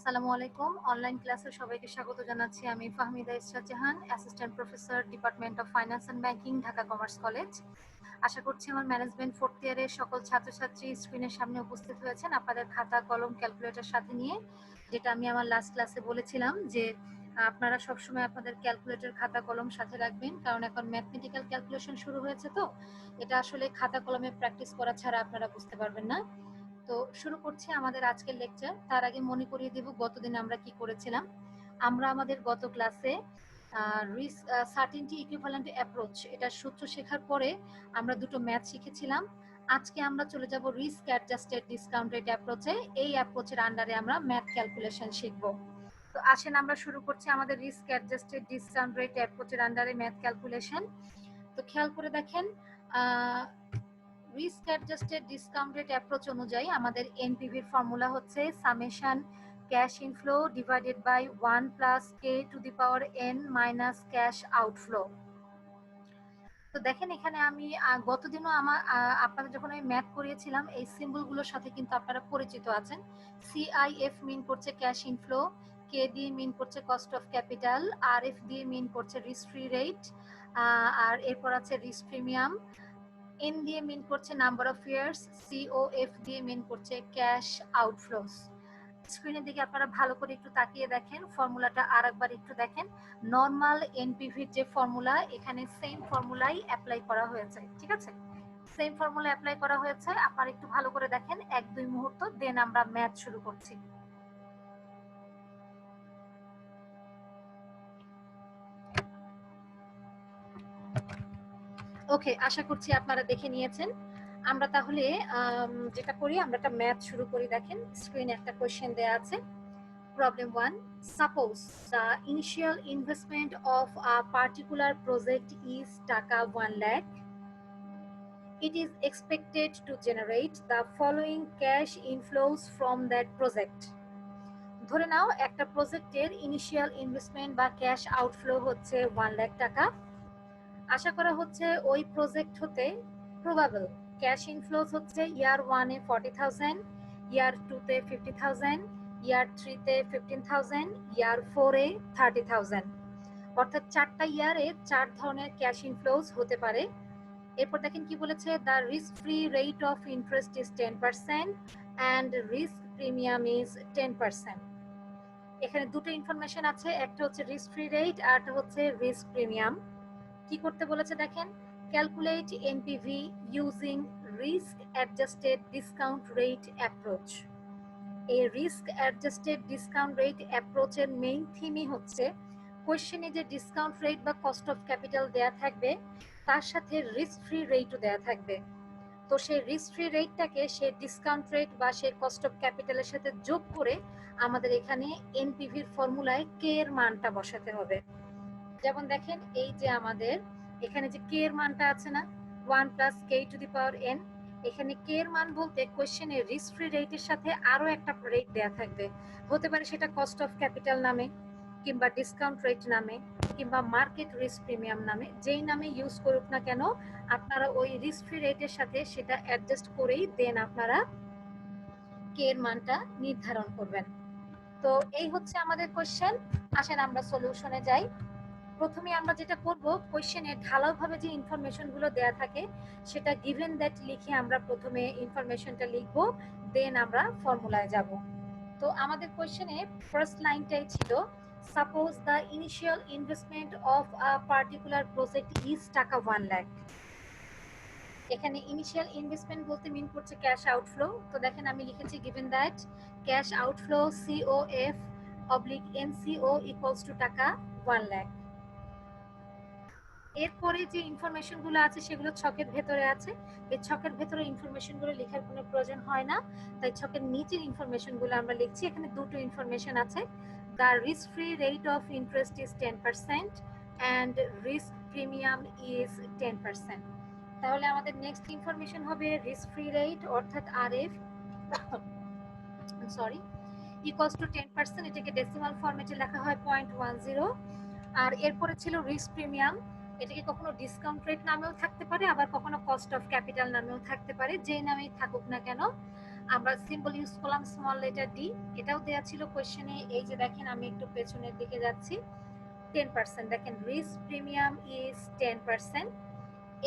আসসালামু আলাইকুম। অনলাইন ক্লাসে সবাইকে স্বাগত জানাচ্ছি। আমি Fahmida Israt Jahan, assistant professor, department of finance and banking, Dhaka commerce college. আশা করছি আমার ম্যানেজমেন্ট ফোর্থ ইয়ারের সকল ছাত্রছাত্রী স্ক্রিনের সামনে উপস্থিত হয়েছেন আপনাদের খাতা, কলম, ক্যালকুলেটর সাথে নিয়ে। যেটা আমি আমার লাস্ট ক্লাসে বলেছিলাম যে আপনারা সবসময় আপনাদের ক্যালকুলেটর, খাতা, কলম সাথে রাখবেন, কারণ এখন ম্যাথমেটিক্যাল ক্যালকুলেশন শুরু হয়েছে। তো এটা আসলে খাতা কলমে প্র্যাকটিস করা ছাড়া আপনারা বুঝতে পারবেন না। তো শুরু করছি আমাদের আজকের লেকচার। তার আগে মনে করিয়ে দেব গতদিন আমরা কি করেছিলাম। আমরা আমাদের গত ক্লাসে রিস্ক সার্টেনটি ইকুইভ্যালেন্ট অ্যাপ্রোচ এটার সূত্র শেখার পরে আমরা দুটো ম্যাথ শিখেছিলাম। আজকে আমরা চলে যাব রিস্ক অ্যাডজাস্টেড ডিসকাউন্ট রেট অ্যাপ্রোচে। এই অ্যাপ্রোচের আন্ডারে আমরা ম্যাথ ক্যালকুলেশন শিখব। তো আসেন আমরা শুরু করছি আমাদের রিস্ক অ্যাডজাস্টেড ডিসকাউন্ট রেট অ্যাপ্রোচের আন্ডারে ম্যাথ ক্যালকুলেশন। তো খেয়াল করে দেখেন, risk adjusted discount rate approach অনুযায়ী আমাদের এনপিভির ফর্মুলা হচ্ছে summation cash inflow divided by 1 plus K to the power N minus cash outflow. তো দেখেন এখানে আমি গতদিনও আপনাদের যখন আমি ম্যাথ করিয়েছিলাম এই সিম্বলগুলোর সাথে কিন্তু আপনারা পরিচিত আছেন। সিআইএফ মিন করছে ক্যাশ ইনফ্লো, কে দিয়ে মিন করছে cost of capital, R F দিয়ে মিন করছে রিস্ক ফ্রি রেট, আর এরপর আছে রিস্ক প্রিমিয়াম, এন দিয়ে মিন করছে নাম্বার অফ ইয়ার্স, সিওএফ দিয়ে মিন করছে ক্যাশ আউটফ্লোস। স্ক্রিনের দিকে আপনারা ভালো করে একটু তাকিয়ে দেখেন, ফর্মুলাটা আরেকবার একটু দেখেন। নরমাল এনপিভির যে ফর্মুলা, এখানে সেম ফর্মুলাই অ্যাপ্লাই করা হয়েছে। ঠিক আছে, সেম ফর্মুলা অ্যাপ্লাই করা হয়েছে। আপনারা একটু ভালো করে দেখেন, 1-2 মুহূর্ত, দেন আমরা ম্যাথ শুরু করছি। ওকে, আশা করছি আপনারা দেখে নিয়েছেন। আমরা তাহলে যেটা করি, আমরা একটা ম্যাথ শুরু করি। দেখেন স্ক্রিনে একটা কোশ্চেন দেয়া আছে। Problem 1. Suppose the initial investment of a particular project is taka 1 lakh. It is expected to generate the following cash inflows from that project. ধরে নাও একটা প্রজেক্টের ইনিশিয়াল ইনভেস্টমেন্ট বা ক্যাশ আউটফ্লো হচ্ছে 1 লাখ টাকা। আশা করা হচ্ছে ওই প্রজেক্ট হতে প্রবাবল ক্যাশ ইনফ্লোজ হচ্ছে ইয়ার 1 এ 40,000, ইয়ার 2 তে 50,000, ইয়ার 3 তে 15,000, ইয়ার 4 এ 30,000। অর্থাৎ 4টা ইয়ারে 4 ধরনের ক্যাশ ইনফ্লোজ হতে পারে। এরপর দেখেন কি বলেছে, the risk free rate of interest is 10% and risk premium is 10%। এখানে দুটো ইনফরমেশন আছে, একটা হচ্ছে রিস্ক ফ্রি রেট আর একটা হচ্ছে রিস্ক প্রিমিয়াম। কি করতে বলেছে দেখেন, calculate NPV using risk adjusted discount rate approach. এই রিস্ক অ্যাডজাস্টেড ডিসকাউন্ট রেট অ্যাপ্রোচের মেইন থিমই হচ্ছে কোশ্চেনে যে ডিসকাউন্ট রেট বা কস্ট অফ ক্যাপিটাল দেয়া থাকবে তার সাথে রিস্ক ফ্রি রেটও দেয়া থাকবে। তো সেই রিস্ক ফ্রি রেটটাকে সে ডিসকাউন্ট রেট বা সেই কস্ট অফ ক্যাপিটালের সাথে যোগ করে আমাদের এখানে এনপিভির ফর্মুলায় কে এর মানটা বসাতে হবে। যেমন দেখেন এই যে আমাদের এখানে যে কে এর মানটা আছে না, 1 plus K to the power N, এখানে কে এর মান বলতে কোশ্চেনে রিস্ক ফ্রি রেটের সাথে আরো একটা রেট দেয়া থাকবে। হতে পারে সেটা কস্ট অফ ক্যাপিটাল নামে, কিংবা ডিসকাউন্ট রেট নামে, কিংবা মার্কেট রিস্ক প্রিমিয়াম নামে। যেই নামে ইউজ করুক না কেন, আপনারা ওই রিস্ক ফ্রি রেটের সাথে সেটা অ্যাডজাস্ট করেই দেন আপনারা কে এর মানটা নির্ধারণ করবেন। তো এই হচ্ছে আমাদের কোশ্চেন। আসেন আমরা সলিউশনে যাই। প্রথমে আমরা যেটা করব, কোশ্চেনে ঢালাওভাবে যে ইনফরমেশনগুলো দেয়া থাকে সেটা গিভেন দ্যাট লিখে আমরা প্রথমে ইনফরমেশনটা লিখব, দেন আমরা ফর্মুলায় যাব। তো আমাদের কোশ্চেনে ফার্স্ট লাইনটাই ছিল suppose the initial investment of a particular project is টাকা 1 লাখ। এখানে ইনিশিয়াল ইনভেস্টমেন্ট বলতে মিন করছে ক্যাশ আউটফ্লো। তো দেখেন আমি লিখেছি given that cash outflow COF oblique NCO equals to টাকা 1 লাখ। এরপরে যে ইনফরমেশন গুলো আছে সেগুলো ছকের ভেতরে আছে। এই ছকের ভেতরে ইনফরমেশন গুলো লেখার কোনো প্রয়োজন হয় না, তাই ছকের নিচের ইনফরমেশন গুলো আমরা লিখছি। এখানে দুটো ইনফরমেশন আছে, the risk free rate of interest is 10% and risk premium is 10%। তাহলে আমাদের নেক্সট ইনফরমেশন হবে রিস্ক ফ্রি রেট অর্থাৎ আরএফ সরি ইকুয়ালস টু 10%। এটাকে ডেসিমাল ফরম্যাটে লেখা হয় 0.10। আর এরপরে ছিল রিস্ক প্রিমিয়াম। এটাকে কখনো ডিসকাউন্ট রেট নামেও থাকতে পারে, আবার কখনো কস্ট অফ ক্যাপিটাল নামেও থাকতে পারে। যেই নামেই থাকুক না কেন, আমরা সিম্বল ইউজ করলাম স্মল লেটার ডি, এটাও দেওয়া ছিল কোয়েশ্চেনে। এই যে দেখেন আমি একটু পেছনের দিকে যাচ্ছি, 10%, দেখেন রিস্ক প্রিমিয়াম ইজ 10%,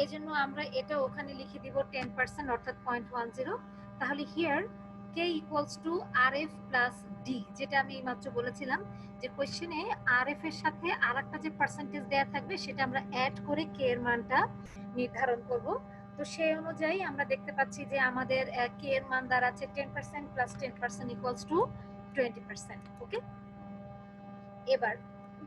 এই জন্য আমরা এটা ওখানে লিখে দিব 10%, অর্থাৎ 0.10। তাহলে here K equals to R F plus D, যেটা আমি এইমাত্র বলেছিলাম যে কোয়েশ্চেনে আর এফ এর সাথে আর একটা যে পার্সেন্টেজ দেওয়া থাকবে সেটা আমরা অ্যাড করে কে এর মানটা নির্ধারণ করব। তো সেই অনুযায়ী আমরা দেখতে পাচ্ছি যে আমাদের কে এর মান দাঁড়াচ্ছে 10% প্লাস 10% ইকুয়ালস টু 20%। ওকে, এবার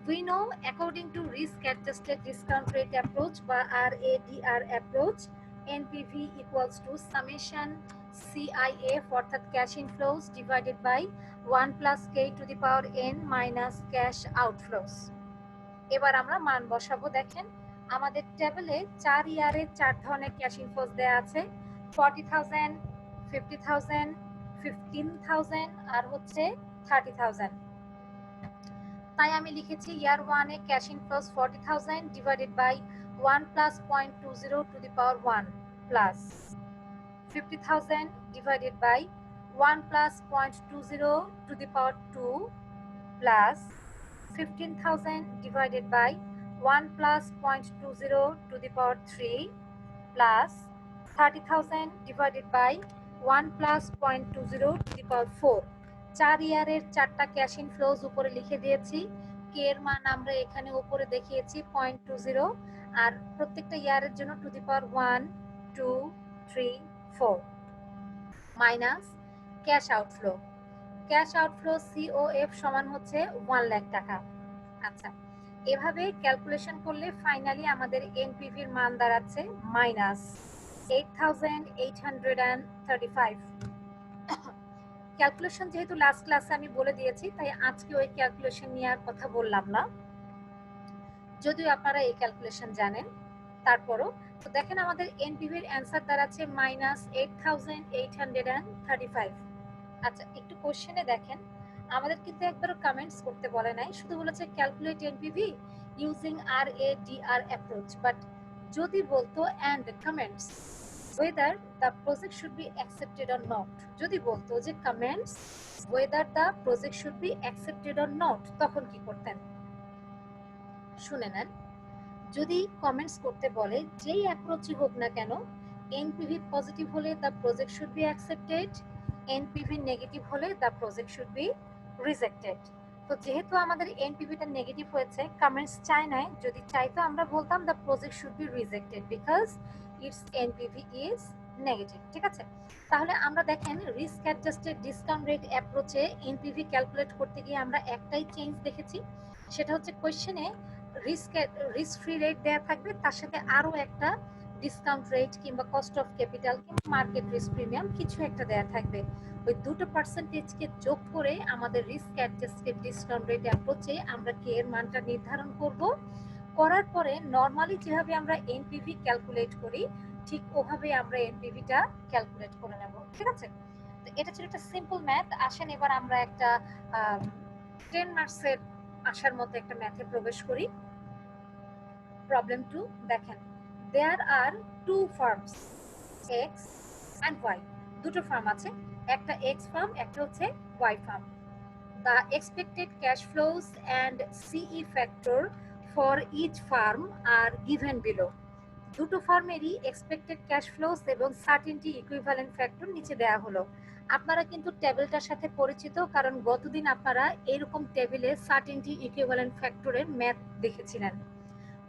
we know according to risk adjusted discount rate approach বা RADR approach, NPV equals to summation CIF অর্থাৎ cash inflows divided by 1 plus k to the power n minus cash outflows। এবার আমরা মান বসাবো। দেখেন আমাদের টেবিলে 4 ইয়ারে 4 ধরনের ক্যাশ ইনফ্লোস দেয়া আছে, 40,000, 50,000, 15,000 আর হচ্ছে 30,000। তাই আমি লিখেছি ইয়ার 1 এ cash inflows 40,000 divided by 1 plus 0.20 to the power 1 plus 50,000 divided by 1 plus 0.20 to the power 2 plus 15,000 divided by 1 plus 0.20 to the power 3 plus 30,000 divided by 1 plus 0.20 to the power 4। 4 ইয়ারের 4টা cash ইনফ্লোজ উপরে লিখে দিয়েছি, কে এর মান আমরা এখানে উপরে দেখিয়েছি 0.20, আর প্রত্যেকটা ইয়ারের জন্য two the power 1 2 3 4 minus cash outflow. Cash outflow COF সমান হচ্ছে 1 লাখ টাকা। আচ্ছা, এভাবে ক্যালকুলেশন করলে ফাইনালি আমাদের এনপিভির মান দাঁড়াচ্ছে মাইনাস 8,835। ক্যালকুলেশন যেহেতু লাস্ট ক্লাসে আমি বলে দিয়েছি তাই আজকে ওই ক্যালকুলেশন নিয়ে আর কথা বললাম না, যদিও আপনারা এই ক্যালকুলেশন জানেন তারপরও। তো দেখেন আমাদের এনপিভির অ্যান্সার দাঁড়াচ্ছে মাইনাস 8,835। আচ্ছা, একটু কোশ্চেনে দেখেন আমাদের কিন্তু একবারও কমেন্টস করতে বলে নাই, শুধু বলেছে calculate NPV using RADR approach. But যদি বলতো and comments whether the project should be accepted or not, যদি বলতো যে comments whether the project should be accepted or not, তখন কি করতেন শুনে নেন। যদি কমেন্টস করতে বলে যেই অ্যাপ্রোচই হোক না কেন, এনপিভি পজিটিভ হলে the project should be accepted, NPV negative হলে the project should be rejected. তো যেহেতু আমাদের এনপিভিটা নেগেটিভ হয়েছে, কমেন্টস চাই নাই, যদি চাইতো আমরা বলতাম the project should be rejected because its NPV is negative. ঠিক আছে, তাহলে আমরা দেখেন রিস্ক অ্যাডজাস্টেড ডিসকাউন্ট রেট অ্যাপ্রোচে এনপিভি ক্যালকুলেট করতে গিয়ে আমরা একটাই চেঞ্জ দেখেছি, সেটা হচ্ছে কোয়েশ্চেনে রিস্ক ফ্রি রেট দেয়া থাকবে, তার সাথে আরো একটা ডিসকাউন্ট রেট কিংবা কস্ট অফ ক্যাপিটাল কিংবা মার্কেট রিস্ক প্রিমিয়াম কিছু একটা দেয়া থাকবে। ওই দুটো পার্সেন্টেজকে যোগ করে আমাদের রিস্ক অ্যাডজাস্টেড ডিসকাউন্ট রেট অ্যাপ্রোচে আমরা কে এর মানটা নির্ধারণ করব। করার পরে নরমালি যেভাবে আমরা এনপিভি ক্যালকুলেট করি ঠিক ওভাবে আমরা এনপিভিটা ক্যালকুলেট করে নেব। ঠিক আছে, তো এটা ছিল একটা সিম্পল ম্যাথ। আসেন এবার আমরা একটা 10 মার্কসের আসার মতো একটা ম্যাথে প্রবেশ করি। প্রবলেম 2 দেখেন, দেয়ার আর 2 ফার্মস X and Y, দুটো ফার্ম আছে, একটা X ফার্ম একটা হচ্ছে Y farm. The expected cash flows and CE factor for each firm are given below। দুটো ফার্মেরই এক্সপেক্টেড ক্যাশ ফ্লোস এবং সার্টেনটি ইকুইভ্যালেন্ট ফ্যাক্টর নিচে দেওয়া হলো। আপনারা কিন্তু টেবিলটার সাথে পরিচিত, কারণ গতদিন আপনারা এরকম টেবিলে সার্টেনটি ইকুইভ্যালেন্ট ফ্যাক্টরের ম্যাথ দেখেছিলেন।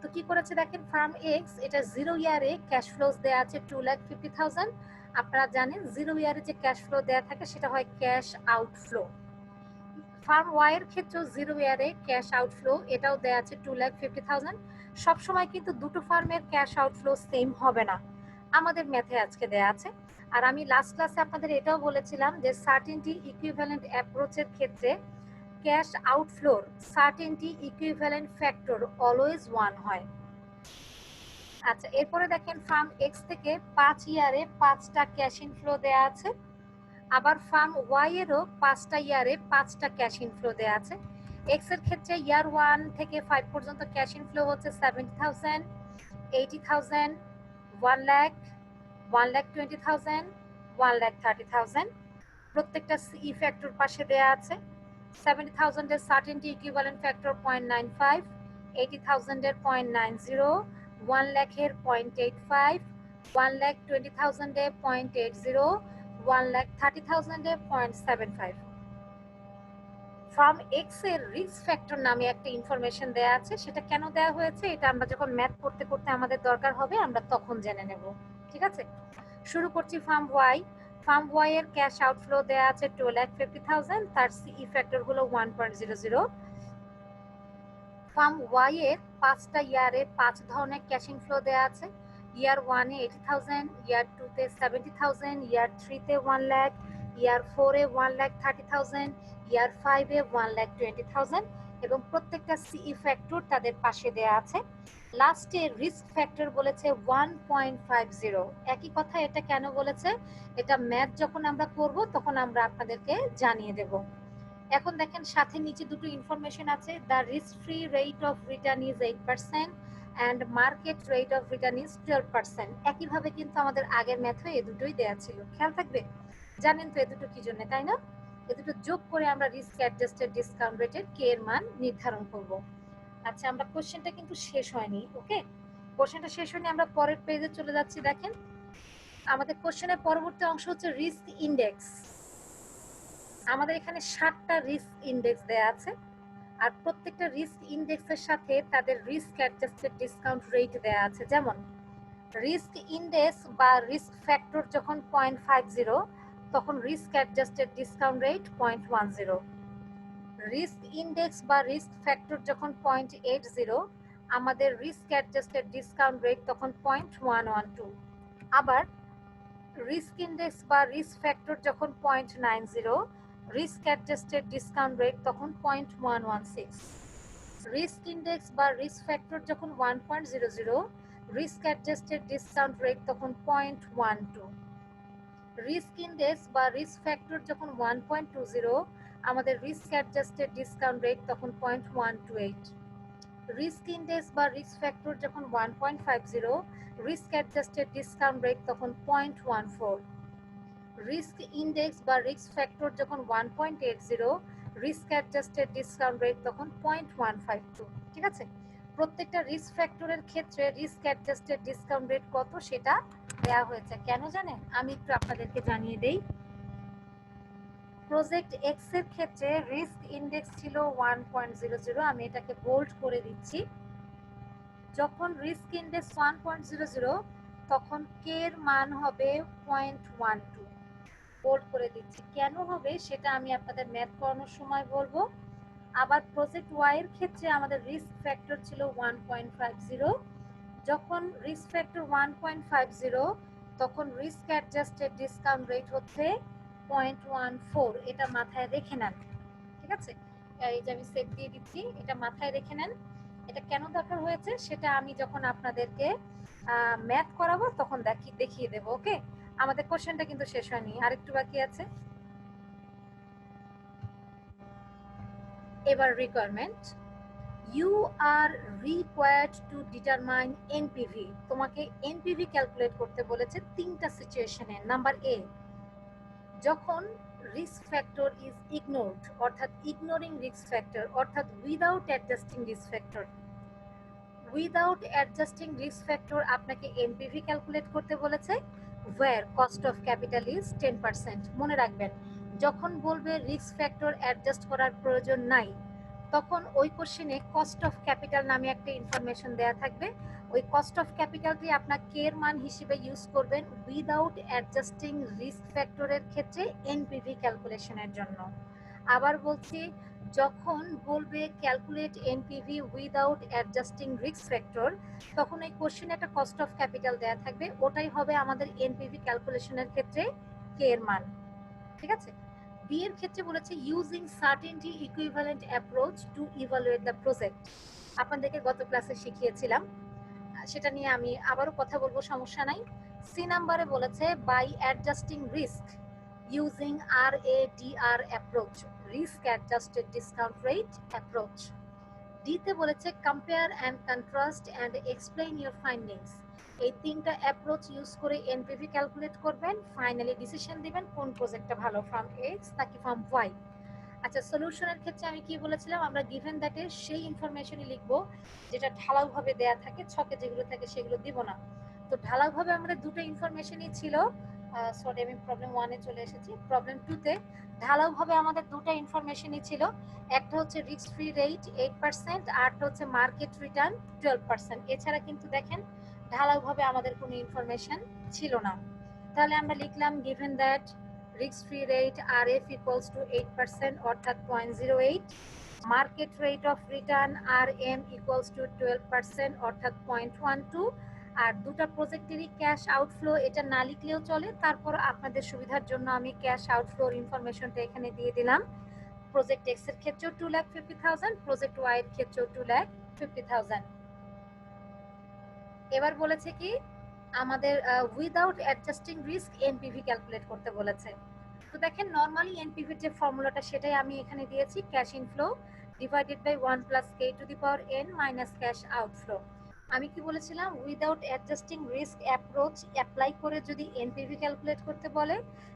তো কি করেছে দেখেন, ফার্ম এক্স এটা 0 ইয়ারে ক্যাশ ফ্লোস দেওয়া আছে 2,50,000। আপনারা জানেন 0 ইয়ারে যে ক্যাশ ফ্লো দেওয়া থাকে সেটা হয় ক্যাশ আউটফ্লো। ফার্ম ওয়াই এর ক্ষেত্রে 0 ইয়ারে ক্যাশ আউটফ্লো এটাও দেওয়া আছে 2,50,000। সবসময় কিন্তু দুটো ফার্মের ক্যাশ আউটফ্লো সেম হবে না, আমাদের ম্যাথে আজকে দেয়া আছে। আর আমি লাস্ট ক্লাসে আপনাদের এটাও বলেছিলাম যে সার্টেনটি ইকুইভ্যালেন্ট অ্যাপ্রোচের ক্ষেত্রে ক্যাশ আউটফ্লোর সার্টেনটি ইকুইভ্যালেন্ট ফ্যাক্টর অলওয়েজ 1 হয়। আচ্ছা, এরপরে দেখেন ফার্ম এক্স থেকে 5 ইয়ারে 5টা ক্যাশ ইনফ্লো দেয়া আছে, আবার ফার্ম ওয়াই এরও 5টা ইয়ারে 5টা ক্যাশ ইনফ্লো দেয়া আছে। এক্স এর ক্ষেত্রে ইয়ার 1 থেকে 5 পর্যন্ত ক্যাশ ইনফ্লো হচ্ছে 70,000, 80,000, 1 লাখ, 1,20,000, 1,30,000। প্রত্যেকটা সিই ফ্যাক্টর পাশে দেয়া আছে। 70,000 এর সার্টেনটি ইকুইভ্যালেন্ট ফ্যাক্টর 0.95, 80,000 এর 0.90, 1 লাখ এর 0.85, 1,20,000 এর 0.80, 1,30,000 এর 0.75। ফ্রম এক্স এর রিস্ক ফ্যাক্টর নামে একটা ইনফরমেশন দেয়া আছে। সেটা কেন দেয়া হয়েছে এটা আমরা যখন ম্যাথ করতে করতে আমাদের দরকার হবে আমরা তখন জেনে নেব। ঠিক আছে, শুরু করছি ফার্ম ওয়াই। ফার্ম ওয়াই এর ক্যাশ আউটফ্লো দেয়া আছে 2,50,000, তার সিই ফ্যাক্টর হলো 1.00। ফার্ম ওয়াই এর 5টা ইয়ারে 5 ধরনের ক্যাশ ইনফ্লো দেয়া আছে। ইয়ার 1 এ 80,000, ইয়ার 2 তে 70,000, ইয়ার 3 তে 1 লাখ, ইয়ার 4 এ 1,30,000, ইয়ার 5 এ 1,20,000 এবং প্রত্যেকটা সিই ফ্যাক্টর তাদের পাশে দেয়া আছে। লাস্টে রিস্ক ফ্যাক্টর বলেছে 1.50। একই কথা, এটা কেন বলেছে এটা ম্যাথ যখন আমরা করব তখন আমরা আপনাদেরকে জানিয়ে দেব। এখন দেখেন সাথে নিচে দুটো ইনফরমেশন আছে। The risk free rate of return is 8% and market rate of return is 12%। একইভাবে কিন্তু আমাদের আগের ম্যাথে এই দুটোই দেয়া ছিল, খেয়াল থাকবে। জানেন তো এ দুটো কি জন্য, তাই না? এ দুটো যোগ করে আমরা রিস্ক অ্যাডজাস্টেড ডিসকাউন্ট রেটের কে এর মান নির্ধারণ করব। আচ্ছা, আমরা কোশ্চেনটা কিন্তু শেষ হয়নি। ওকে, কোশ্চেনটা শেষ হয়নি, আমরা পরের পেজে চলে যাচ্ছি। দেখেন আমাদের কোশ্চেনের পরবর্তী অংশ হচ্ছে রিস্ক ইন্ডেক্স। আমাদের এখানে 7টা রিস্ক ইন্ডেক্স দেয়া আছে আর প্রত্যেকটা রিস্ক ইন্ডেক্সের সাথে তাদের রিস্ক অ্যাডজাস্টেড ডিসকাউন্ট রেট দেয়া আছে। যেমন রিস্ক ইন্ডেক্স বা রিস্ক ফ্যাক্টর যখন 0.50 তখন risk adjusted discount rate 0.10। Risk index বা রিস্ক ফ্যাক্টর যখন 0.80 আমাদের রিস্ক অ্যাডজাস্টেড ডিসকাউন্ট রেট তখন 0.112। আবার রিস্ক ইন্ডেক্স বা রিস্ক ফ্যাক্টর যখন 0.90 রিস্ক অ্যাডজাস্টেড ডিসকাউন্ট রেট তখন 0.116। রিস্ক ইন্ডেক্স বা রিস্ক ফ্যাক্টর যখন 1.00 রিস্ক অ্যাডজাস্টেড ডিসকাউন্ট রেট তখন 0.12। রিস্ক ইন্ডেক্স বা রিস্ক ফ্যাক্টর যখন 1.20 আমাদের রিস্ক অ্যাডজাস্টেড ডিসকাউন্ট রেট তখন 0.128। রিস্ক ইন্ডেক্স বা রিস্ক ফ্যাক্টর যখন 1.50 রিস্ক অ্যাডজাস্টেড ডিসকাউন্ট রেট তখন 0.14। রিস্ক ইন্ডেক্স বা রিস্ক ফ্যাক্টর যখন 1.80 রিস্ক অ্যাডজাস্টেড ডিসকাউন্ট রেট তখন 0.152। ঠিক আছে, প্রত্যেকটা রিস্ক ফ্যাক্টরের ক্ষেত্রে রিস্ক অ্যাডজাস্টেড ডিসকাউন্ট রেট কত সেটা দেওয়া হয়েছে। কেন জানেন, আমি একটু আপনাদেরকে জানিয়ে দেই। প্রজেক্ট এক্স এর ক্ষেত্রে রিস্ক ইন্ডেক্স ছিল 1.00, আমি এটাকে বোল্ড করে দিচ্ছি। যখন রিস্ক ইন্ডেক্স 1.00 তখন কে এর মান হবে 0.12। বোল্ড করে দিচ্ছি, কেন হবে সেটা আমি আপনাদের ম্যাথ করানোর সময় বলবো। আবার প্রজেক্ট ওয়াই এর ক্ষেত্রে আমাদের রিস্ক ফ্যাক্টর ছিল 1.50। যখন রিস্ক ফ্যাক্টর 1.50 তখন রিস্ক অ্যাডজাস্টেড ডিসকাউন্ট রেট হচ্ছে 0.14। এটা মাথায় রেখে নেন। ঠিক আছে, এই যে আমি সেট দিয়ে দিচ্ছি, এটা মাথায় রেখে নেন। এটা কেন দরকার হয়েছে সেটা আমি যখন আপনাদেরকে ম্যাথ করাবো তখন দেখিয়ে দেবো। ওকে, আমাদের কোশ্চেনটা কিন্তু শেষ হয়নি, আরেকটু বাকি আছে। এবার requirement, you are required to determine NPV. তোমাকে এনপিভি ক্যালকুলেট করতে বলেছে 3টা সিচুয়েশনে। নাম্বার এ, যখন রিস্ক ফ্যাক্টর ইজ ইগনোরড, অর্থাৎ ইগনোরিং রিস্ক ফ্যাক্টর, অর্থাৎ without adjusting risk factor. Without adjusting risk factor আপনাকে এনপিভি ক্যালকুলেট করতে বলেছে, where cost of capital is 10%। মনে রাখবেন, যখন বলবে রিস্ক ফ্যাক্টর অ্যাডজাস্ট করার প্রয়োজন নাই তখন ওই কোশ্চেনে কস্ট অফ ক্যাপিটাল নামে একটা ইনফরমেশন দেয়া থাকবে। ওই কস্ট অফ ক্যাপিটালটি আপনার কে এর মান হিসেবে ইউজ করবেন উইদাউট অ্যাডজাস্টিং রিস্ক ফ্যাক্টরের ক্ষেত্রে এনপিভি ক্যালকুলেশনের জন্য। আবার বলছি, যখন বলবে calculate NPV without adjusting risk factor তখন এই কোশ্চেনে একটা কস্ট অফ ক্যাপিটাল দেয়া থাকবে, ওটাই হবে আমাদের এনপিভি ক্যালকুলেশনের ক্ষেত্রে কে এর মান। ঠিক আছে, বি এর ক্ষেত্রে বলেছে using certainty equivalent approach to evaluate the project. আপনাদেরকে গত ক্লাসে শিখিয়েছিলাম, সেটা নিয়ে আমি আবারও কথা বলবো, সমস্যা নাই। সি নাম্বারে বলেছে by adjusting risk using RADR approach, risk adjusted discount rate approach. ডিতে বলেছে compare and contrast and explain your findings, এই তিনটা অ্যাপ্রোচ ইউজ করে এনপিভি ক্যালকুলেট করবেন, ফাইনালি ডিসিশন দিবেন কোন প্রজেক্টটা ভালো, ফ্রম এক্স নাকি ফ্রম ওয়াই। আচ্ছা, সলিউশনের ক্ষেত্রে আমি কি বলেছিলাম, আমরা গিভেন দ্যাটে সেই ইনফরমেশনই লিখবো যেটা ঢালাওভাবে দেয়া থাকে, ছকে যেগুলো থাকে সেগুলো দিব না। তো ঢালাওভাবে আমাদের দুটো ইনফরমেশনই ছিল, সরি আমি প্রবলেম 1 এ চলে এসেছি। প্রবলেম 2 তে ঢালাওভাবে আমাদের দুটো ইনফরমেশনই ছিল, একটা হচ্ছে রিস্ক ফ্রি রেট 8%, আরটা হচ্ছে মার্কেট রিটার্ন 12%। এছাড়া কিন্তু দেখেন ঢালাওভাবে আমাদের কোনো ইনফরমেশন ছিল না। তাহলে আমরা লিখলাম given that risk free rate RF equals to 8% অর্থাৎ 0.08, market rate of return RM equals to 12% অর্থাৎ 0.12, আর দুটো প্রজেক্টেরই ক্যাশ আউটফ্লো এটা না লিখলেও চলে, তারপর আপনাদের সুবিধার জন্য আমি ক্যাশ আউটফ্লোর ইনফরমেশনটা এখানে দিয়ে দিলাম। প্রজেক্ট এক্স এর ক্ষেত্রেও 2,50,000, প্রজেক্ট ওয়াই এর ক্ষেত্রেও 2,50,000। এবার বলেছে কি আমাদের without adjusting risk NPV calculate করতে বলেছে। তো দেখেন নরমালি এনপিভির যে ফর্মুলাটা সেটাই আমি এখানে দিয়েছি, cash inflow divided by 1 plus k to the power n minus cash outflow. আমি কি বলেছিলাম, without adjusting risk approach apply করে যদি এনপিভি ক্যালকুলেট করতে বলে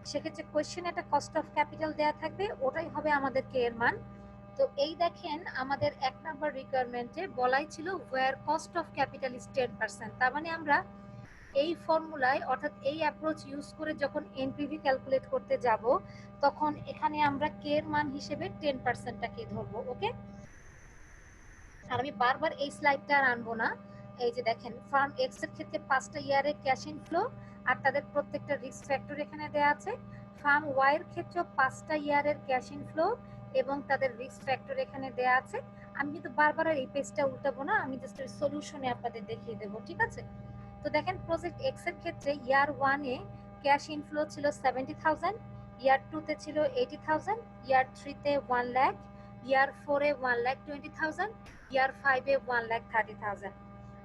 সেক্ষেত্রে কোয়েশ্চেনে একটা কস্ট অফ ক্যাপিটাল দেওয়া থাকবে, ওটাই হবে আমাদের কে এর মান। তো এই দেখেন আমাদের 1 নাম্বার রিকোয়ারমেন্টে বলাই ছিল where cost of capital is 10%, তার মানে আমরা এই ফর্মুলায় অর্থাৎ এই অ্যাপ্রোচ ইউজ করে যখন এনপিভি ক্যালকুলেট করতে যাব তখন এখানে আমরা কে এর মান হিসেবে 10%টাকে ধরবো। ওকে, আর আমি বারবার এই স্লাইডটা আর আনবো না। এই যে দেখেন ফার্ম এক্স এর ক্ষেত্রে 5টা ইয়ারের ক্যাশ ইনফ্লো আর তাদের প্রত্যেকটা রিস্ক ফ্যাক্টর এখানে দেওয়া আছে। ফার্ম ওয়াই এর ক্ষেত্রে 5টা ইয়ারের ক্যাশ ইনফ্লো এবং তাদের রিস্ক ফ্যাক্টর এখানে দেওয়া আছে। আমি কিন্তু বারবার এই পেজটা উল্টাবো না, আমি জাস্ট সলিউশনে আপনাদের দেখিয়ে দেবো, ঠিক আছে। তো দেখেন প্রজেক্ট এক্স এর ক্ষেত্রে ইয়ার 1 এ ক্যাশ ইনফ্লো ছিল 70,000, ইয়ার 2 তে ছিল 80,000, ইয়ার 3 তে 1 লাখ, ইয়ার 4 এ 1,20,000, ইয়ার 5 এ 1,30,000।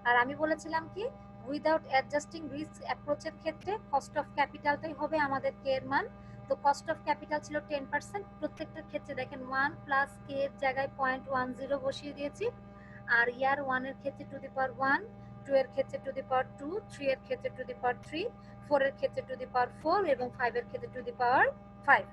আর আমি বলেছিলাম কি উইদাউট অ্যাডজাস্টিং রিস্ক অ্যাপ্রোচের ক্ষেত্রে কস্ট অফ ক্যাপিটালটাই হবে আমাদের কে এর মান। তো কস্ট অফ ক্যাপিটাল ছিল 10%, প্রত্যেকটার ক্ষেত্রে দেখেন 1 প্লাস কে এর জায়গায় 0.10 বসিয়ে দিয়েছি। আর ইয়ার 1 এর ক্ষেত্রে টু দি পাওয়ার 1, 2 এর ক্ষেত্রে টু দি পাওয়ার 2, 3 এর ক্ষেত্রে টু দি পাওয়ার 3, 4 এর ক্ষেত্রে টু দি পাওয়ার 4 এবং 5 এর ক্ষেত্রে two the power 5।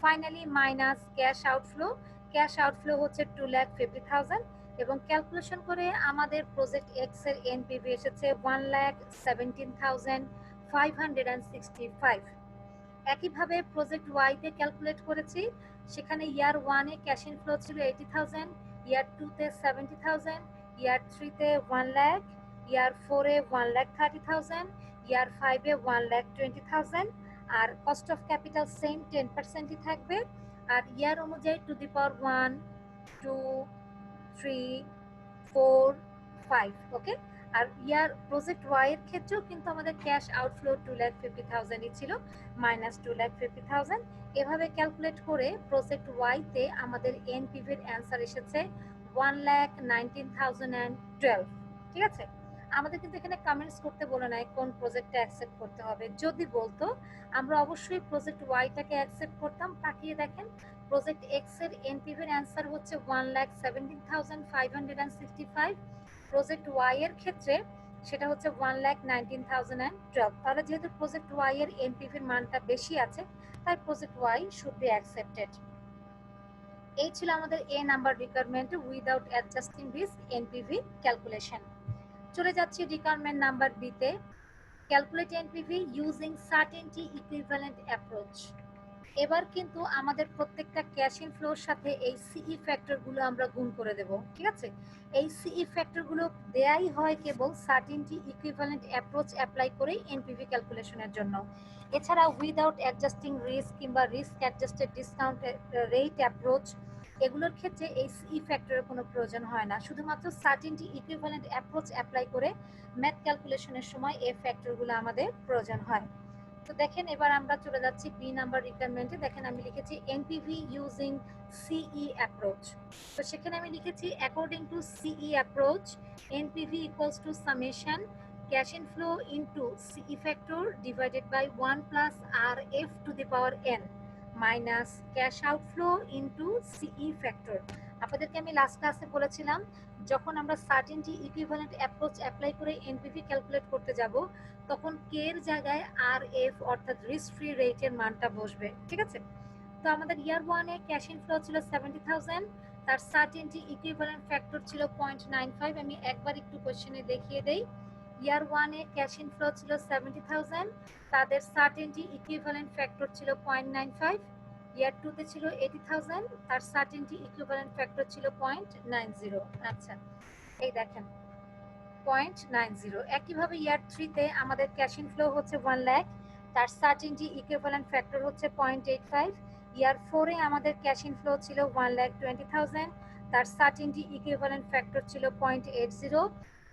Finally minus cash outflow, cash outflow হচ্ছে 2,50,000 এবং ক্যালকুলেশন করে আমাদের প্রজেক্ট এক্স এর এনপিভি এসেছে 1,17,565। একইভাবে প্রজেক্ট ওয়াই তে ক্যালকুলেট করেছি, সেখানে ইয়ার 1 এ ক্যাশ ইনফ্লো ছিল 80,000, ইয়ার 2 তে 70,000, ইয়ার 3 তে 1 লাখ, ইয়ার 4 এ 1,30,000, ইয়ার 5 এ 1,20,000। আর কস্ট অফ ক্যাপিটাল সেম 10%ই থাকবে। আর ইয়ার অনুযায়ী টু দি পাওয়ার 1, 2, 3, 4, 5। ওকে, আর ইয়ার প্রজেক্ট ওয়াই এর ক্ষেত্রেও কিন্তু আমাদের ক্যাশ আউটফ্লো 2,50,000ই ছিল, মাইনাস 2,50,000। এভাবে ক্যালকুলেট করে প্রজেক্ট ওয়াই তে আমাদের এনপিভির অ্যান্সার এসেছে 1,19,012। ঠিক আছে, আমাদের কিন্তু এখানে কমেন্টস করতে বলে নাই কোন প্রজেক্টটা অ্যাকসেপ্ট করতে হবে। যদি বলতো আমরা অবশ্যই প্রজেক্ট ওয়াইটাকে অ্যাকসেপ্ট করতাম। তাকিয়ে দেখেন প্রজেক্ট এক্স এর এনপিভির অ্যান্সার হচ্ছে 1,17,565, প্রজেক্ট ওয়াই এর ক্ষেত্রে সেটা হচ্ছে 1,19,012। তাহলে যেহেতু প্রজেক্ট ওয়াই এর এনপিভির মানটা বেশি আছে তাই project Y should be accepted. এই ছিল আমাদের A number requirement without adjusting risk NPV calculation. চলে যাচ্ছি রিকোয়ারমেন্ট নাম্বার বি তে, calculate NPV using certainty equivalent approach. এবার কিন্তু আমাদের প্রত্যেকটা ক্যাশ ইনফ্লোর সাথে এই সিই ফ্যাক্টরগুলো আমরা গুণ করে দেব। ঠিক আছে, এই সিই ফ্যাক্টরগুলো দেয়াই হয় কেবল সার্টেনটি ইকুইভ্যালেন্ট অ্যাপ্রোচ অ্যাপ্লাই করে এনপিভি ক্যালকুলেশনের জন্য। এছাড়া উইদাউট অ্যাডজাস্টিং রিস্ক কিংবা risk adjusted discount rate approach এগুলোর ক্ষেত্রে এই সিই ফ্যাক্টরের কোনো প্রয়োজন হয় না। শুধুমাত্র সার্টেনটি ইকুইভ্যালেন্ট অ্যাপ্রোচ অ্যাপ্লাই করে ম্যাথ ক্যালকুলেশনের সময় এই ফ্যাক্টরগুলো আমাদের প্রয়োজন হয়। তো দেখেন এবার আমরা চলে যাচ্ছি বি নাম্বার রিকোয়ারমেন্টে। দেখেন আমি লিখেছি এনপিভি ইউজিং সিই অ্যাপ্রোচ। তো সেখানে আমি লিখেছি according to CE approach NPV equals to summation cash inflow into CE factor divided by 1 plus R F to the power N minus cash outflow into CE factor. আপনাদেরকে আমি last ক্লাসে বলেছিলাম যখন আমরা সার্টেনটি ইকুইভ্যালেন্ট অ্যাপ্রোচ অ্যাপ্লাই করে NPV calculate করতে যাব তখন কে এর জায়গায় আর এফ অর্থাৎ রিস্ক ফ্রি রেটের মানটা বসবে, ঠিক আছে? তো আমাদের ইয়ার ওয়ানে ক্যাশ ইনফ্লো ছিল 70,000, তার সার্টেনটি ইকুইভ্যালেন্ট ফ্যাক্টর ছিল 0.95। আমি একবার একটু কোশ্চেনে দেখিয়ে দেই। ইয়ার ওয়ানে ক্যাশ ইনফ্লো ছিল 70,000, তাদের সার্টেনটি ইকুইভ্যালেন্ট ফ্যাক্টর ছিল 0.95। ইয়ার টুতে ছিল 80,000, তার সার্টেনটি ইকুইভ্যালেন্ট ফ্যাক্টর ছিল 0.90। আচ্ছা, এই দেখেন 0.90। একইভাবে ইয়ার থ্রিতে আমাদের ক্যাশ ইনফ্লো হচ্ছে 1 লাখ, তার সার্টেনটি ইকুইভ্যালেন্ট ফ্যাক্টর হচ্ছে 0.85। ইয়ার ফোরে আমাদের ক্যাশ ইনফ্লো ছিল 1,20,000, তার সার্টেনটি ইকুইভ্যালেন্ট ফ্যাক্টর ছিল 0.80।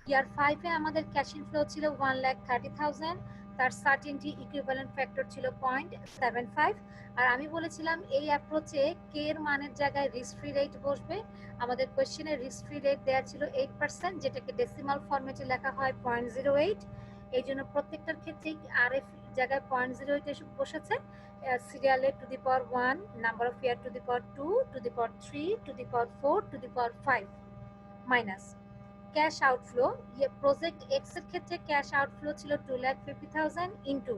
ইয়ার ফাইভে আমাদের ক্যাশ ইনফ্লো ছিল 1,30,000, তার সার্টেনটি ইকুইভ্যালেন্ট ফ্যাক্টর ছিল 0.75। আর আমি বলেছিলাম এই অ্যাপ্রোচে কে এর মানের জায়গায় রিস্ক ফ্রি রেট বসবে। আমাদের কোশ্চেনে রিস্ক ফ্রি রেট দেওয়া ছিল 8%, যেটাকে ডেসিমাল ফরম্যাটে লেখা হয় 0.08। এই জন্য প্রত্যেকটার ক্ষেত্রেই আর এফ জায়গায় 0.08 এসে বসেছে। সিরিয়ালে two the power 1, number of year two the power 2, to the power 3, to the power 4, to the power 5 minus cash outflow. Project X এর ক্ষেত্রে ক্যাশ আউটফ্লো ছিল 2,50,000 ইন্টু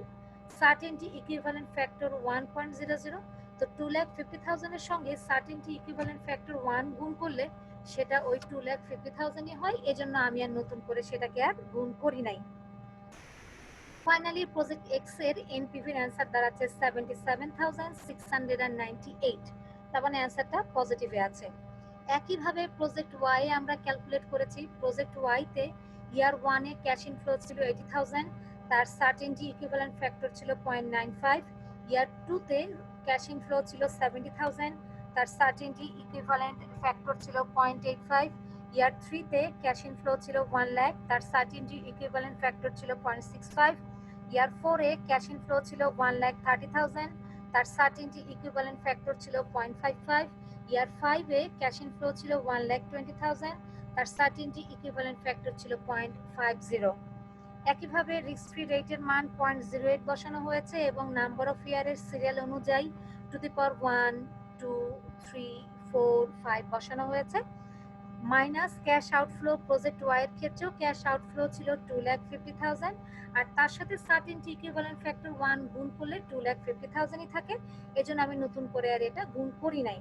সার্টেনটি ইকুইভ্যালেন্ট ফ্যাক্টর 1.00। তো 2,50,000 এর সঙ্গে সার্টেনটি ইকুইভ্যালেন্ট ফ্যাক্টর 1 গুণ করলে সেটা ওই 2,50,000ই হয়। এজন্য আমি আর নতুন করে সেটাকে আর গুণ করি নাই। ফাইনালি প্রজেক্ট এক্স এর এনপিভির অ্যান্সার দাঁড়াচ্ছে 77,698। তার মানে অ্যান্সারটা পজিটিভে আছে। একইভাবে প্রজেক্ট ওয়াই আমরা ক্যালকুলেট করেছি। প্রজেক্ট ওয়াইতে ইয়ার ওয়ানে ক্যাশ ইনফ্লো ছিল 80,000, তার সার্টেনটি ইকুইভ্যালেন্ট ফ্যাক্টর ছিল 0.95। ইয়ার টুতে ক্যাশ ইনফ্লো ছিল 70,000, তার সার্টেনটি ইকুইভ্যালেন্ট ফ্যাক্টর ছিল 0.85। ইয়ার থ্রিতে ক্যাশ ইনফ্লো ছিল 1 লাখ, তার সার্টেনটি ইকুইভ্যালেন্ট ফ্যাক্টর ছিল 0.65। ইয়ার ফোরে ক্যাশ ইনফ্লো ছিল 1,30,000, তার সার্টেনটি ইকুইভ্যালেন্ট ফ্যাক্টর ছিল 0.55। ইয়ার ফাইভে ক্যাশ ইনফ্লো ছিল 1,20,000, তার সার্টেনটি ইকুইভ্যালেন্ট ফ্যাক্টর ছিল 0.50। একইভাবে রিস্ক ফ্রি রেটের মান 0.08 বসানো হয়েছে এবং নাম্বার অফ ইয়ারের সিরিয়াল অনুযায়ী টু দি পাওয়ার 1, 2, 3, 4, 5 বসানো হয়েছে। Minus cash outflow project Y এর ক্ষেত্রেও ক্যাশ আউটফ্লো ছিল 2,50,000, আর তার সাথে সার্টেনটি ইকুইভ্যালেন্ট ফ্যাক্টর 1 গুণ করলে 2,50,000ই থাকে। এজন্য আমি নতুন করে আর এটা গুণ করি নাই।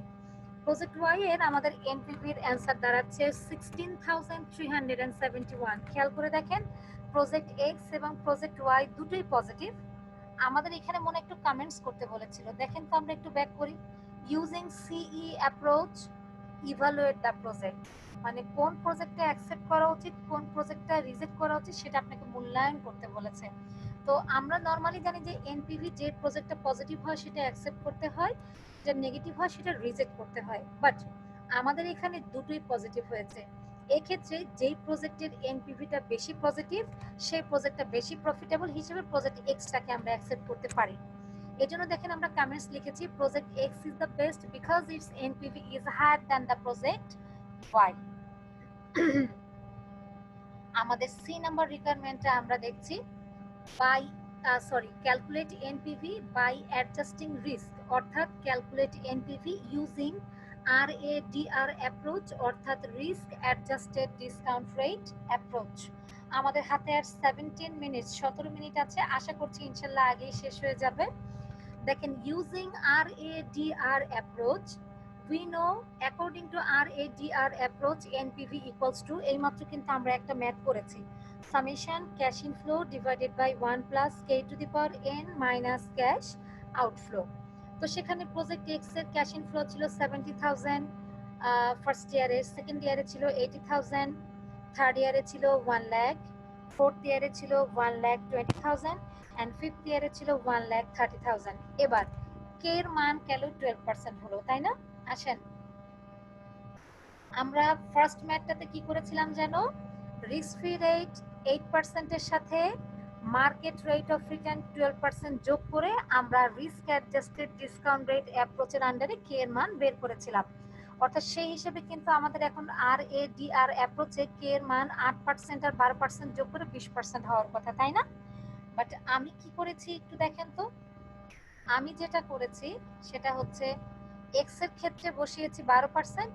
প্রজেক্ট ওয়াই এর আমাদের এনপিভির অ্যান্সার দাঁড়াচ্ছে 16,371। খেয়াল করে দেখেন প্রজেক্ট এক্স এবং প্রজেক্ট ওয়াই দুটোই পজিটিভ। আমাদের এখানে মনে একটু কমেন্টস করতে বলেছিল, দেখেন তো আমরা একটু ব্যাক করি। ইউজিং সিই অ্যাপ্রোচ ইভালুয়েট দ্য প্রজেক্ট, মানে কোন প্রজেক্টটা অ্যাকসেপ্ট করা উচিত কোন প্রজেক্টটা রিজেক্ট করা উচিত সেটা আপনাকে মূল্যায়ন করতে বলেছে। তো আমরা নর্মালি জানি যে এনপিভি যে প্রজেক্টটা পজিটিভ হয় সেটা অ্যাকসেপ্ট করতে হয়, যেটা নেগেটিভ হয় সেটা রিজেক্ট করতে হয়। বাট আমাদের এখানে দুটোই পজিটিভ হয়েছে। এক্ষেত্রে যেই প্রজেক্টের এনপিভিটা বেশি পজিটিভ সেই প্রজেক্টটা বেশি প্রফিটেবল হিসেবে প্রজেক্ট এক্সটাকে আমরা অ্যাকসেপ্ট করতে পারি। এজন্য দেখেন আমরা কমেন্টস লিখেছি project X is the best because its NPV is higher than the project Y. আমাদের সি নাম্বার রিকোয়ারমেন্টটা আমরা দেখছি by calculate NPV by adjusting risk, অর্থাৎ calculate NPV using RADR approach অর্থাৎ risk adjusted discount rate approach. আমাদের হাতে আর 17 minute আছে, আশা করছি ইনশাল্লাহ আগেই শেষ হয়ে যাবে। দেখেন using RADR approach we know according to RADR approach NPV equals to, এইমাত্র কিন্তু আমরা একটা ম্যাথ করেছি, summation cash inflow divided by 1 plus k to the power n minus cash outflow। তো সেখানে প্রজেক্ট এক্স এর ক্যাশ ইনফ্লো ছিল 70,000 first ইয়ারে, সেকেন্ড ইয়ারে ছিল 80,000, থার্ড ইয়ারে ছিল 1 লাখ, ফোর্থ ইয়ারে ছিল 1,20,000 এন্ড ফিফথ ইয়ারে ছিল 1,30,000। এবার কে এর মান কেন 12% হলো, তাই না? আসেন আমরা ফার্স্ট ম্যাথটাতে কি করেছিলাম জানো, রিস্ক ফ্রি রেট 8% এর সাথে মার্কেট রেট অফ রিটার্ন 12% যোগ করে আমরা রিস্ক অ্যাডজাস্টেড ডিসকাউন্ট রেট অ্যাপ্রোচের আন্ডারে কে এর মান বের করেছিলাম। অর্থাৎ সেই হিসেবে কিন্তু আমাদের এখন RADR অ্যাপ্রোচে কে এর মান 8% আর 12% যোগ করে 20% হওয়ার কথা, তাই না? বাট আমি কি করেছি একটু দেখেন তো, আমি যেটা করেছি সেটা হচ্ছে এক্স এর ক্ষেত্রে বসিয়েছি 12%,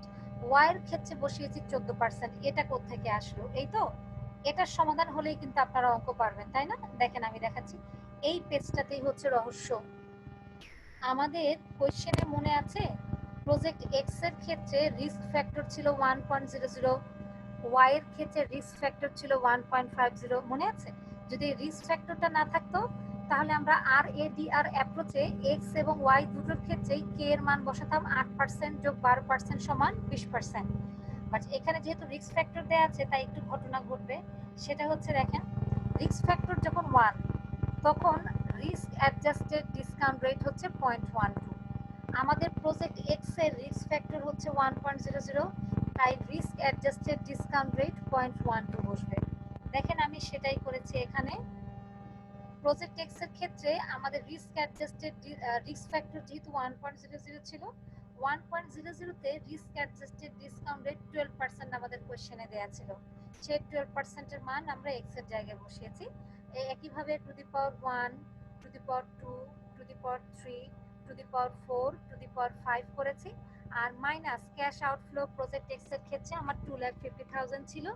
ওয়াই এর ক্ষেত্রে বসিয়েছি 14%, এটা কোত্থেকে আসলো? এই তো, এটার সমাধান হলেই কিন্তু আপনারা অঙ্ক পারবেন, তাই না? দেখেন আমি দেখাচ্ছি, এই পেজটাতেই হচ্ছে রহস্য। আমাদের কোশ্চেনে মনে আছে প্রজেক্ট এক্স এর ক্ষেত্রে রিস্ক ফ্যাক্টর ছিল 1.00, ওয়াই এর ক্ষেত্রে রিস্ক ফ্যাক্টর ছিল 1.50, মনে আছে? যদি রিস্ক ফ্যাক্টরটা না থাকতো তাহলে আমরা আর এ ডি আর অ্যাপ্রোচে এক্স এবং ওয়াই দুটোর ক্ষেত্রেই কে এর মান বসাতাম 8% যোগ 12% সমান 20%। বাট এখানে যেহেতু রিস্ক ফ্যাক্টর দেওয়া আছে তাই একটু ঘটনা ঘটবে, সেটা হচ্ছে দেখেন রিস্ক ফ্যাক্টর যখন 1 তখন রিস্ক অ্যাডজাস্টেড ডিসকাউন্ট রেট হচ্ছে 0.12। আমাদের প্রজেক্ট এক্স এর রিস্ক ফ্যাক্টর হচ্ছে 1.00, তাই রিস্ক অ্যাডজাস্টেড ডিসকাউন্ট রেট 0.12 বসবে। দেখেন আমি সেটাই করেছি এখানে। প্রজেক্ট এক্স এর ক্ষেত্রে আমাদের রিস্ক অ্যাডজাস্টেড রিস্ক ফ্যাক্টর যেহেতু 1.00 ছিল, 1.00 তে রিস্ক অ্যাডজাস্টেড ডিসকাউন্ট রেট 12% আমাদের কোশ্চেনে দেয়া ছিল। সেই 12% এর মান আমরা এক্স এর জায়গায় বসিয়েছি। একইভাবে to the power 1, to the power 2, to the power 3, to the power 4, to the power 5 করেছি। আর minus cash outflow project X এর ক্ষেত্রে আমার 2,50,000 ছিল।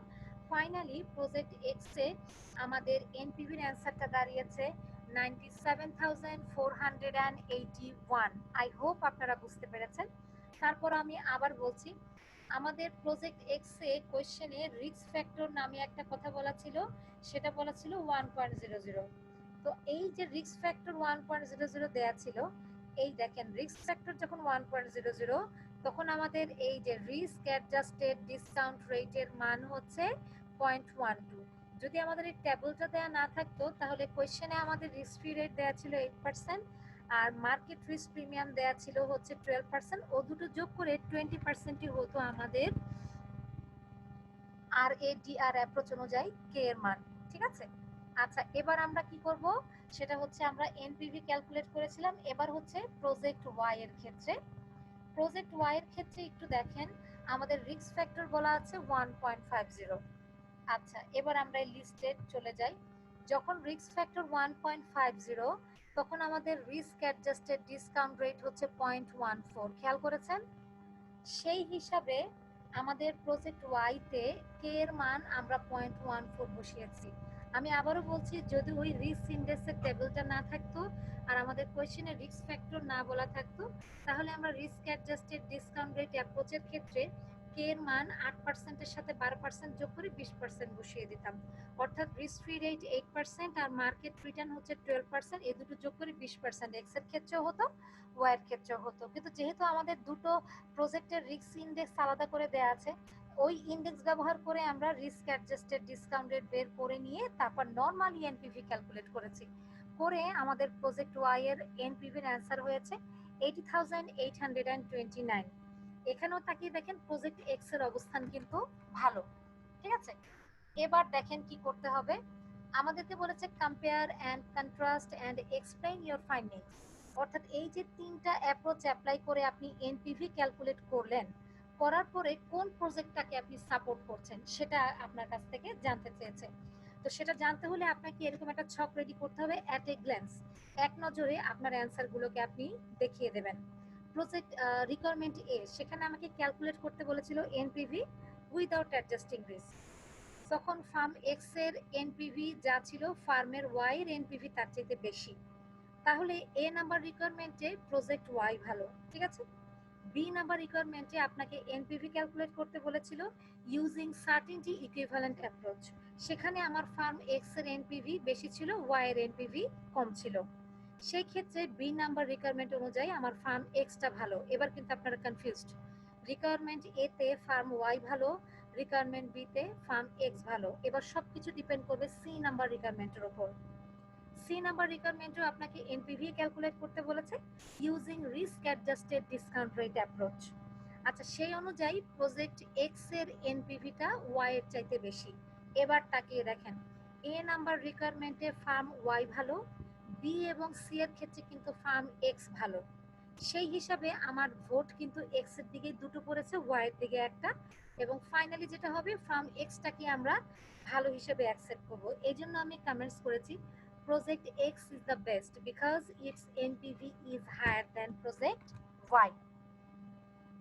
ফাইনালি প্রজেক্ট এক্স এ আমাদের এনপিভির অ্যান্সারটা দাঁড়িয়েছে 97,481। আই হোপ আপনারা বুঝতে পেরেছেন। তারপর আমি আবার বলছি, আমাদের প্রজেক্ট এক্স এ কোশ্চেনে রিস্ক ফ্যাক্টর নামে একটা কথা বলা ছিল, সেটা বলা ছিল 1.00। তো এই যে রিস্ক ফ্যাক্টর 1.00 দেয়া ছিল, এই দেখেন রিস্ক ফ্যাক্টর যখন 1.00 তখন আমাদের এই যে রিস্ক অ্যাডজাস্টেড ডিসকাউন্ট রেটের মান হচ্ছে 0.12। যদি আমাদের এই টেবলটা দেয়া না থাকতো তাহলে কোশ্চেনে আমাদের রিস্ক ফ্রি রেট দেয়া ছিল 8% আর মার্কেট রিস্ক প্রিমিয়াম দেয়া ছিল হচ্ছে 12%, ও দুটো যোগ করে 20%ই হতো আমাদের আর এ ডি আর অ্যাপ্রোচ অনুযায়ী কে এর মান। ঠিক আছে? আচ্ছা, এবার আমরা কি করব, সেটা হচ্ছে আমরা এনপিভি ক্যালকুলেট করেছিলাম, এবার হচ্ছে প্রজেক্ট ওয়াই এর ক্ষেত্রে। প্রজেক্ট ওয়াই এর ক্ষেত্রে একটু দেখেন আমাদের রিস্ক ফ্যাক্টর বলা আছে 1.50। আচ্ছা, এবার আমরা এই লিস্টে চলে যাই। যখন রিস্ক ফ্যাক্টর 1.50 তখন আমাদের রিস্ক অ্যাডজাস্টেড ডিসকাউন্ট রেট হচ্ছে 0.14, খেয়াল করেছেন? সেই হিসাবে আমাদের প্রজেক্ট ওয়াই তে কে এর মান আমরা 0.14 বসিয়েছি। আমি আবারও বলছি, যদি ওই রিস্ক ইন্ডেক্সের টেবিলটা না থাকতো আর আমাদের কোশ্চেনে রিস্ক ফ্যাক্টর না বলা থাকতো তাহলে আমরা রিস্ক অ্যাডজাস্টেড ডিসকাউন্ট রেট অ্যাপ্রোচের ক্ষেত্রে কে এর মান 8% এর সাথে 12% যোগ করে 20% বসিয়ে দিতাম। অর্থাৎ রিস্ক ফ্রি রেট 8% আর মার্কেট রিটার্ন হচ্ছে 12%, এই দুটো যোগ করে 20%। এক্স এর ক্ষেত্রেও হতো, ওয়াই এর ক্ষেত্রেও হতো। কিন্তু যেহেতু আমাদের দুটো প্রজেক্টের রিস্ক ইন্ডেক্স আলাদা করে দেয়া আছে, ওই ইন্ডেক্স ব্যবহার করে আমরা রিস্ক অ্যাডজাস্টেড ডিসকাউন্ট রেট বের করে নিয়ে তারপর নরমালি এনপিভি ক্যালকুলেট করেছি। করে আমাদের প্রজেক্ট ওয়াই এর এনপিভির অ্যান্সার হয়েছে 80,829। এখানেও তাকিয়ে দেখেন প্রজেক্ট এক্স এর অবস্থান কিন্তু ভালো। ঠিক আছে? এবার দেখেন কি করতে হবে। আমাদেরকে বলেছে compare and contrast and explain your findings. অর্থাৎ এই যে তিনটা অ্যাপ্রোচ অ্যাপ্লাই করে আপনি এনপিভি ক্যালকুলেট করলেন, করার পরে কোন প্রজেক্টটাকে আপনি সাপোর্ট করছেন সেটা আপনার কাছ থেকে জানতে চেয়েছে। তো সেটা জানতে হলে আপনাকে এরকম একটা ছক রেডি করতে হবে, অ্যাট এ গ্ল্যান্স, এক নজরে আপনার অ্যান্সারগুলোকে আপনি দেখিয়ে দেবেন। প্রজেক্ট রিকোয়ারমেন্ট এ, সেখানে আমাকে ক্যালকুলেট করতে বলেছিল এনপিভি উইদাউট অ্যাডজাস্টিং রিস্ক। তখন ফার্ম এক্স এর এনপিভি যা ছিল ফার্মের ওয়াই এর এনপিভি তার চাইতে বেশি। তাহলে এ নাম্বার রিকোয়ারমেন্টে প্রজেক্ট ওয়াই ভালো। ঠিক আছে? বি নাম্বার রিকোয়ারমেন্টে আপনাকে এনপিভি ক্যালকুলেট করতে বলেছিল ইউজিং সার্টেনটি ইকুইভ্যালেন্ট অ্যাপ্রোচ। সেখানে আমার ফার্ম এক্স এর এনপিভি বেশি ছিল, ওয়াই এর এনপিভি কম ছিল। সেই ক্ষেত্রে বি নাম্বার রিকোয়ারমেন্ট অনুযায়ী আমার ফার্ম এক্সটা ভালো। এবার কিন্তু আপনারা কনফিউজড, রিকোয়ারমেন্ট এ তে ফার্ম ওয়াই ভালো, রিকোয়ারমেন্ট বি তে ফার্ম এক্স ভালো। এবার সবকিছু ডিপেন্ড করবে সি নাম্বার রিকোয়ারমেন্টের উপর। সি নাম্বার রিকোয়ারমেন্টও আপনাকে এনপিভি ক্যালকুলেট করতে বলেছে using risk adjusted discount rate approach. আচ্ছা, সেই অনুযায়ী প্রজেক্ট এক্স এর এনপিভিটা ওয়াই এর চাইতে বেশি। এবার তাকিয়ে দেখেন এ নাম্বার রিকোয়ারমেন্টে ফার্ম ওয়াই ভালো, বি এবং সি এর ক্ষেত্রে কিন্তু ফার্ম এক্স ভালো। সেই হিসাবে আমার ভোট কিন্তু এক্স এর দিকে দুটো পড়েছে, ওয়াই এর দিকে একটা। এবং ফাইনালি যেটা হবে ফার্ম এক্সটাকে আমরা ভালো হিসেবে অ্যাকসেপ্ট করব। এই জন্য আমি কমেন্টস করেছি project X is the best because its NPV is higher than project Y.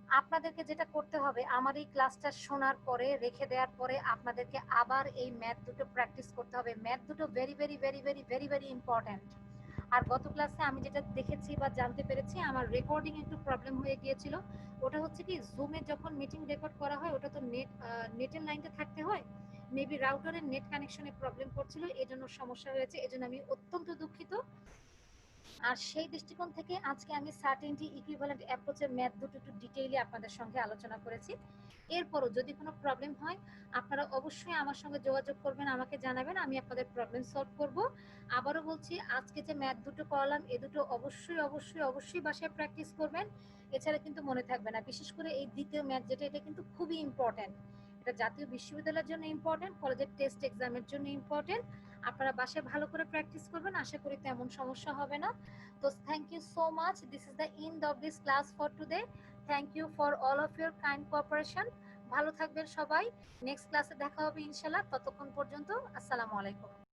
আপনাদেরকে যেটা করতে হবে, আমার এই ক্লাসটা শোনার পরে রেখে দেওয়ার পরে আপনাদেরকে আবার এই ম্যাথ দুটো প্র্যাকটিস করতে হবে। ম্যাথ দুটো very very very very very very important. আর গত ক্লাসে আমি যেটা দেখেছি বা জানতে পেরেছি, আমার রেকর্ডিং একটু প্রবলেম হয়ে গিয়েছিল। ওটা হচ্ছে কি, জুমে যখন মিটিং রেকর্ড করা হয় ওটা তো নেটের লাইনটা থাকতে হয়, মেবি রাউটারের নেট কানেকশনে প্রবলেম করছিল, এজন্য সমস্যা হয়েছে। এজন্য আমি অত্যন্ত দুঃখিত। আর সেই দৃষ্টিকোণ থেকে আজকে আমি সার্টেনটি ইকুইভ্যালেন্ট অ্যাপ্রোচের ম্যাথ দুটো একটু ডিটেইলি আপনাদের সঙ্গে আলোচনা করেছি। এরপরও যদি কোনো প্রবলেম হয় আপনারা অবশ্যই আমার সঙ্গে যোগাযোগ করবেন, আমাকে জানাবেন, আমি আপনাদের প্রবলেম সলভ করব। আবারও বলছি, আজকে যে ম্যাথ দুটো করলাম এ দুটো অবশ্যই অবশ্যই অবশ্যই বাসায় প্র্যাকটিস করবেন, এছাড়া কিন্তু মনে থাকবে না। বিশেষ করে এই দ্বিতীয় ম্যাথ যেটা, এটা কিন্তু খুবই ইম্পর্ট্যান্ট। এটা জাতীয় বিশ্ববিদ্যালয়ের জন্য ইম্পর্ট্যান্ট, কলেজের টেস্ট এক্সামের জন্য ইম্পর্ট্যান্ট। আপনারা বাসায় ভালো করে প্র্যাকটিস করবেন, আশা করি তেমন সমস্যা হবে না। তো thank you so much, this is the end of this class for today. Thank you for all of your kind cooperation. ভালো থাকবেন সবাই, নেক্সট ক্লাসে দেখা হবে ইনশাল্লাহ। ততক্ষণ পর্যন্ত আসসালামু আলাইকুম।